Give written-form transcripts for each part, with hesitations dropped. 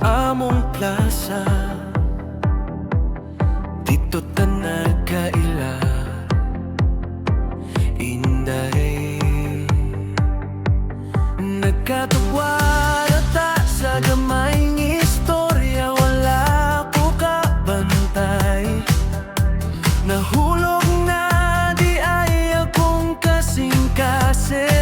among plaza, dito ta nagkaila. Inday nagkatugwara ta sa gamayng istorya, wala ko kabantay. Nahulog na di ay akong kasing-kasing.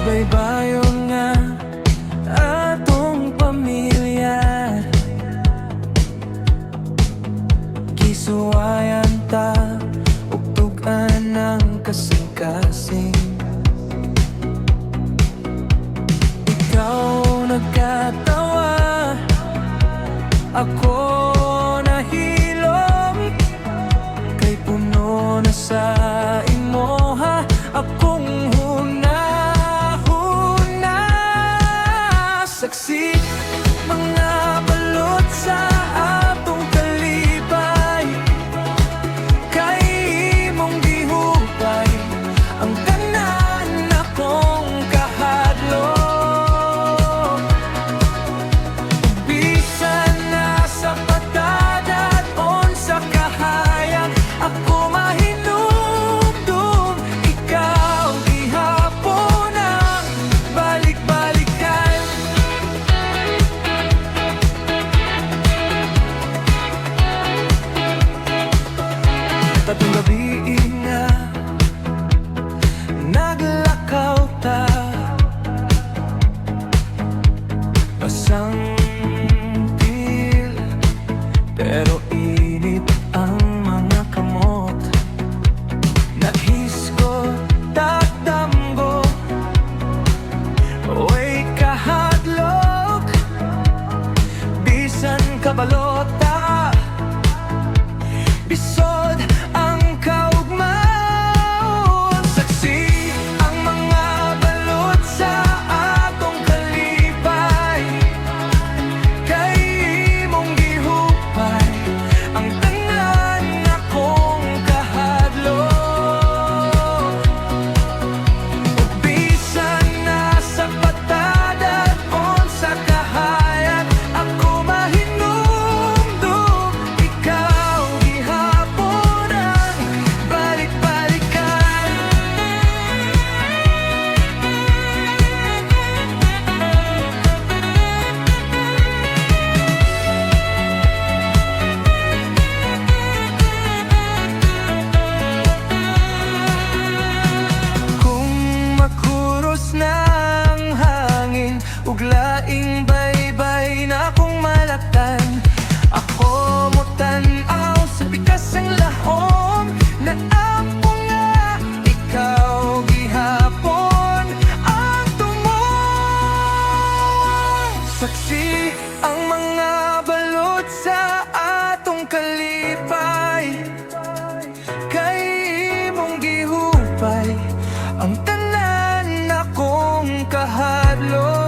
Baybayon nga atong pamilya, kisuwayan ta ug tug-an ang kasing-kasing. Ikaw nagkatawa, ako nahilom kay puno na sa imoha akong huna-huna. Saksi mga balot sa atong kalipay, kay imong gihupay ang tanan akong kahadlok. Bisan na sa patadad on sa kahayag ako mahinumdum, ikaw gihapon ang balik-balikan. Tatlong gabi nga naglakaw ta, pasang til, pero init ang mga kamot. Naghisko, takdamgo, way kahadlok. Bisan kabalota, bisod ang kaugmaon. Saksi ang mga balot sa atong kalipay, kay imong gihupay ang tanan akong kahadlok. Bisan na sa patadad on sa kahayag ako mahinumdum, ikaw gihapon ang balik-balikan. Kung magkuros ng hangin ug laing baybay na akong malaktan, ako mo tan-aw sa bikas ang lahom na ako nga ikaw gihapon ang tumong. Saksi ang mga balot sa atong kalipay, kay imong gihupay ang tanan akong kahadlok.